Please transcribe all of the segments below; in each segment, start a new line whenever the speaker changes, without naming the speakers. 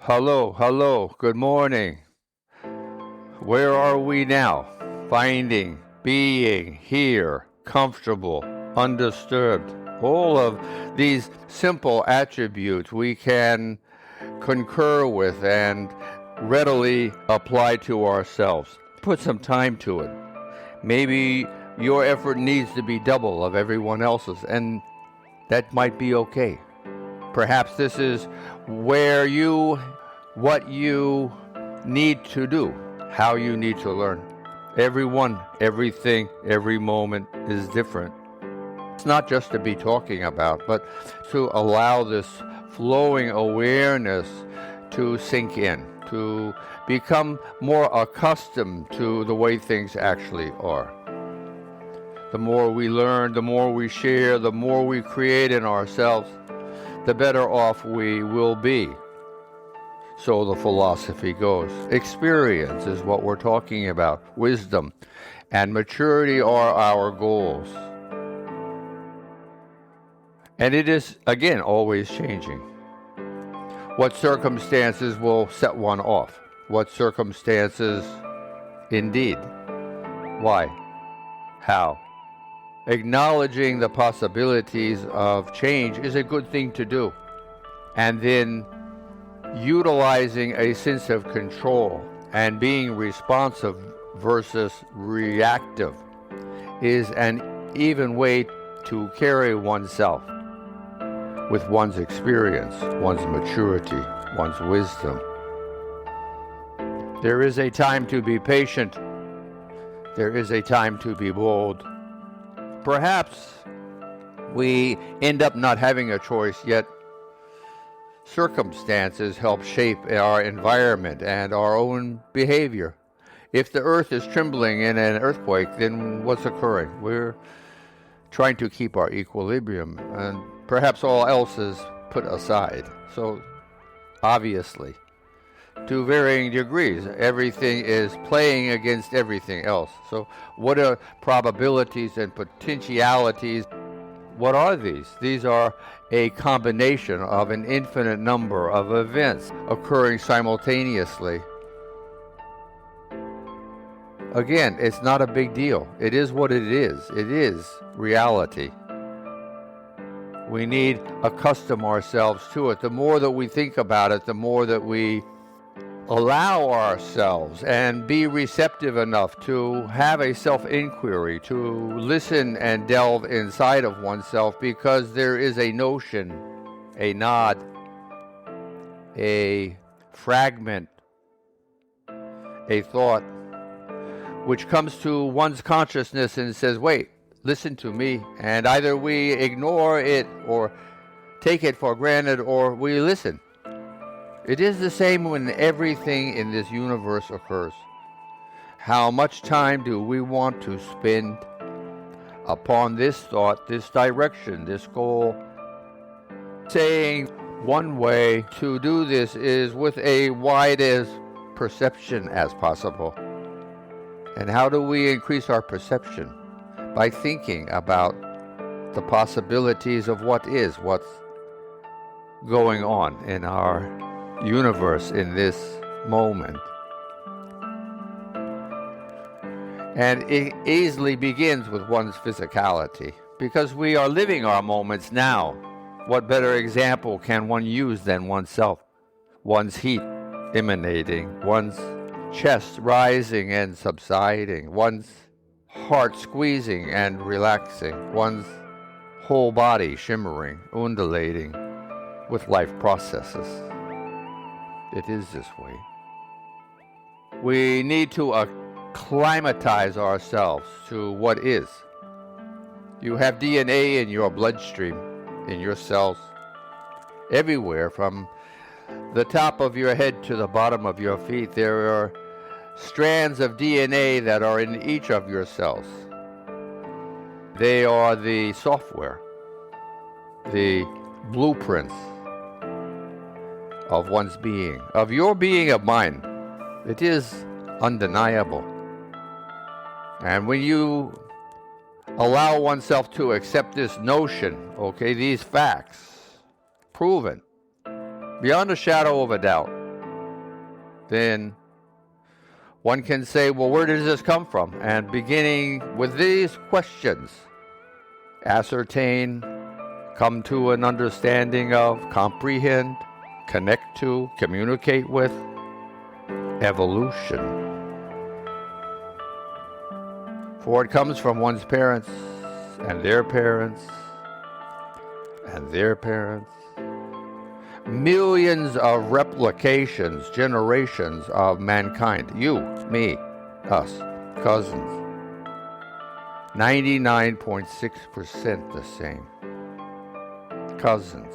Hello, hello, good morning. Where are we now? Finding, being here, comfortable, undisturbed. All of these simple attributes we can concur with and readily apply to ourselves. Put some time to it. Maybe your effort needs to be double of everyone else's, and that might be okay. Perhaps this is what you need to do, how you need to learn. Everyone, everything, every moment is different. It's not just to be talking about, but to allow this flowing awareness to sink in, to become more accustomed to the way things actually are. The more we learn, the more we share, the more we create in ourselves, the better off we will be. So the philosophy goes. Experience is what we're talking about. Wisdom and maturity are our goals. And it is, again, always changing. What circumstances will set one off? What circumstances, indeed? Why? How? Acknowledging the possibilities of change is a good thing to do. And then utilizing a sense of control and being responsive versus reactive is an even way to carry oneself with one's experience, one's maturity, one's wisdom. There is a time to be patient. There is a time to be bold. Perhaps we end up not having a choice, yet circumstances help shape our environment and our own behavior. If the earth is trembling in an earthquake, then what's occurring? We're trying to keep our equilibrium, and perhaps all else is put aside. So, obviously, to varying degrees, everything is playing against everything else. So, what are probabilities and potentialities? What are these? These are a combination of an infinite number of events occurring simultaneously. Again, it's not a big deal. It is what it is. It is reality. We need accustom ourselves to it. The more that we think about it, the more that we allow ourselves and be receptive enough to have a self-inquiry, to listen and delve inside of oneself, because there is a notion, a nod, a fragment, a thought, which comes to one's consciousness and says, wait, listen to me. And either we ignore it or take it for granted, or we listen. It is the same when everything in this universe occurs. How much time do we want to spend upon this thought, this direction, this goal? Saying one way to do this is with a widest perception as possible. And how do we increase our perception? By thinking about the possibilities of what is, what's going on in our universe in this moment. And it easily begins with one's physicality, because we are living our moments now. What better example can one use than oneself? One's heat emanating, one's chest rising and subsiding, one's heart squeezing and relaxing, one's whole body shimmering, undulating with life processes. It is this way. We need to acclimatize ourselves to what is. You have DNA in your bloodstream, in your cells, everywhere from the top of your head to the bottom of your feet. There are strands of DNA that are in each of your cells. They are the software, the blueprints of one's being, of your being, of mine. It is undeniable. And when you allow oneself to accept this notion, okay, these facts, proven, beyond a shadow of a doubt, then one can say, well, where does this come from? And beginning with these questions, ascertain, come to an understanding of, comprehend, connect to, communicate with evolution. For it comes from one's parents and their parents and their parents. Millions of replications, generations of mankind. You, me, us, cousins. 99.6% the same. Cousins.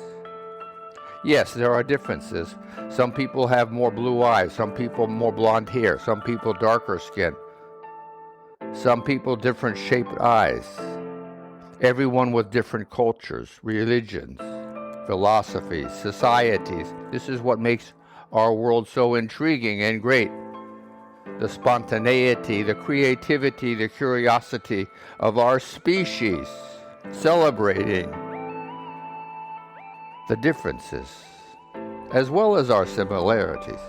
Yes, there are differences. Some people have more blue eyes, some people more blonde hair, some people darker skin, some people different shaped eyes. Everyone with different cultures, religions, philosophies, societies. This is what makes our world so intriguing and great. The spontaneity, the creativity, the curiosity of our species, celebrating the differences as well as our similarities.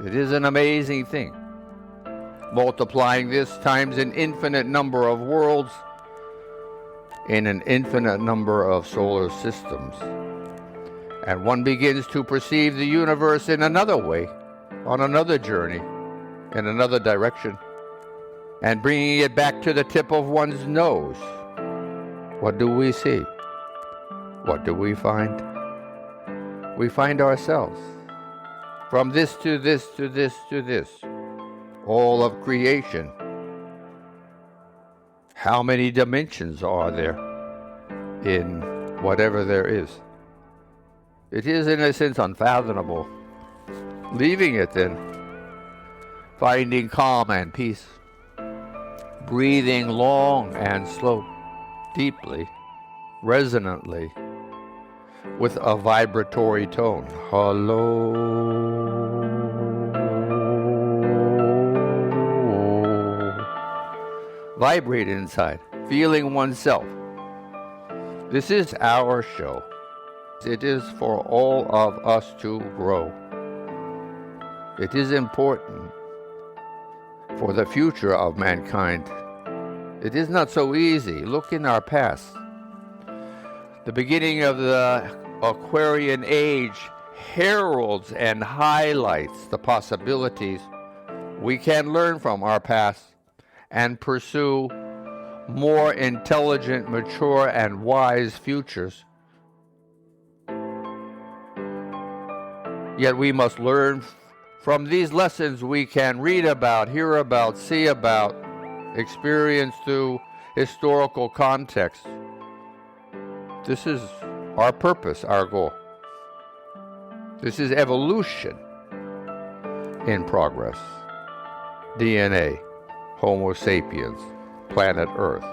It is an amazing thing. Multiplying this times an infinite number of worlds in an infinite number of solar systems. And one begins to perceive the universe in another way, on another journey, in another direction, and bringing it back to the tip of one's nose. What do we see? What do we find? We find ourselves. From this to this to this to this. All of creation. How many dimensions are there in whatever there is? It is in a sense unfathomable. Leaving it then, finding calm and peace, breathing long and slow, deeply, resonantly, with a vibratory tone. Hello. Vibrate inside, feeling oneself. This is our show. It is for all of us to grow. It is important for the future of mankind. It is not so easy. Look in our past. The beginning of the Aquarian age heralds and highlights the possibilities we can learn from our past and pursue more intelligent, mature, and wise futures. Yet we must learn from these lessons we can read about, hear about, see about, experience through historical context. This is our purpose, our goal. This is evolution in progress. DNA, Homo sapiens, planet Earth,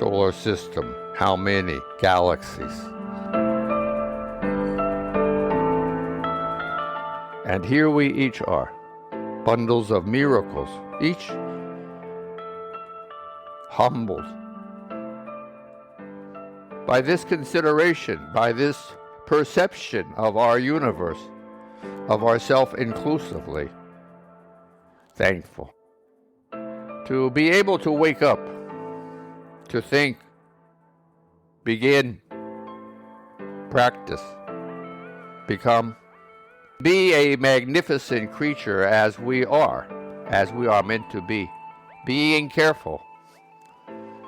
solar system, how many galaxies. And here we each are, bundles of miracles, each humbled by this consideration, by this perception of our universe, of ourself inclusively. Thankful to be able to wake up, to think, begin, practice, become, be a magnificent creature as we are meant to be, being careful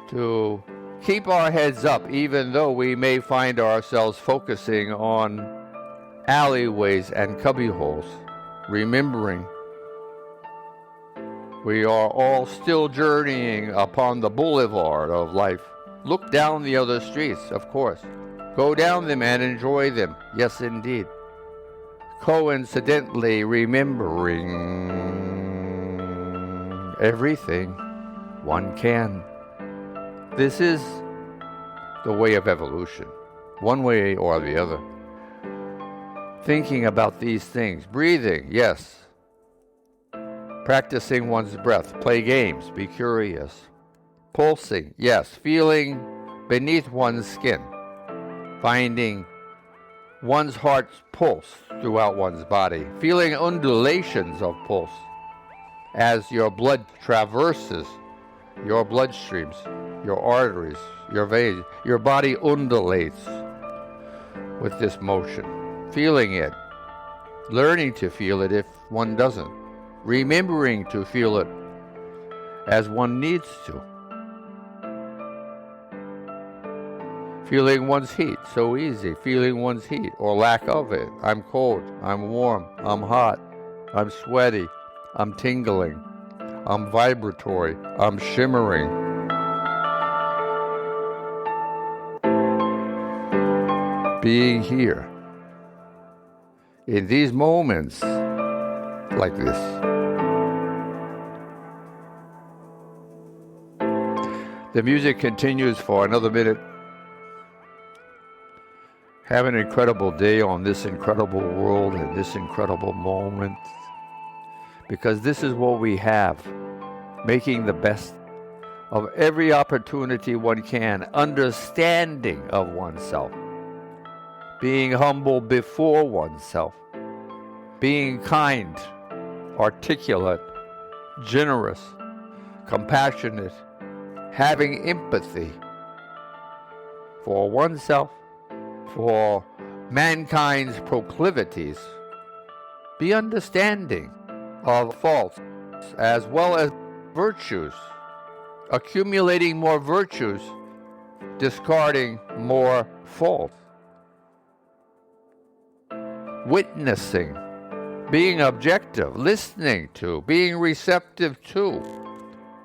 to keep our heads up even though we may find ourselves focusing on alleyways and cubbyholes, remembering we are all still journeying upon the boulevard of life. Look down the other streets, of course. Go down them and enjoy them. Yes, indeed. Coincidentally remembering everything one can. This is the way of evolution, one way or the other. Thinking about these things, breathing, yes. Practicing one's breath, play games, be curious. Pulsing, yes, feeling beneath one's skin. Finding one's heart's pulse throughout one's body, feeling undulations of pulse as your blood traverses your bloodstreams, your arteries, your veins. Your body undulates with this motion, feeling it, learning to feel it if one doesn't, remembering to feel it as one needs to. Feeling one's heat, so easy, feeling one's heat or lack of it. I'm cold, I'm warm, I'm hot, I'm sweaty, I'm tingling, I'm vibratory, I'm shimmering. Being here in these moments like this. The music continues for another minute. Have an incredible day on this incredible world and this incredible moment. Because this is what we have. Making the best of every opportunity one can. Understanding of oneself. Being humble before oneself. Being kind, articulate, generous, compassionate. Having empathy for oneself, for mankind's proclivities. Be understanding of faults as well as virtues, accumulating more virtues, discarding more faults. Witnessing, being objective, listening to, being receptive to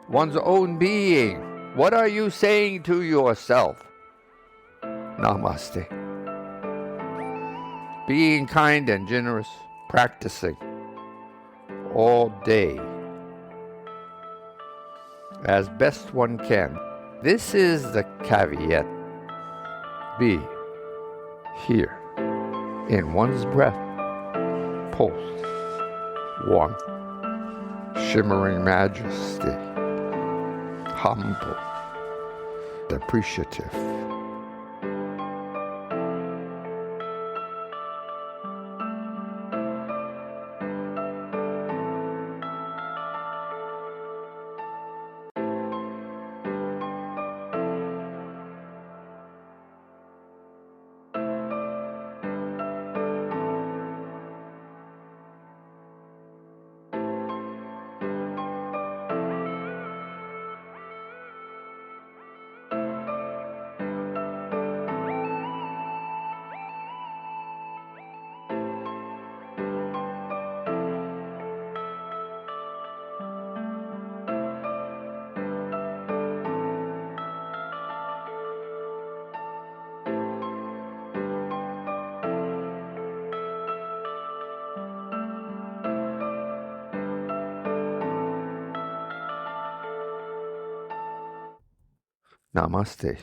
one's own being. What are you saying to yourself? Namaste. Being kind and generous, practicing all day as best one can. This is the caveat. Be here in one's breath, pulse, warm, shimmering majesty, humble, appreciative. Namaste.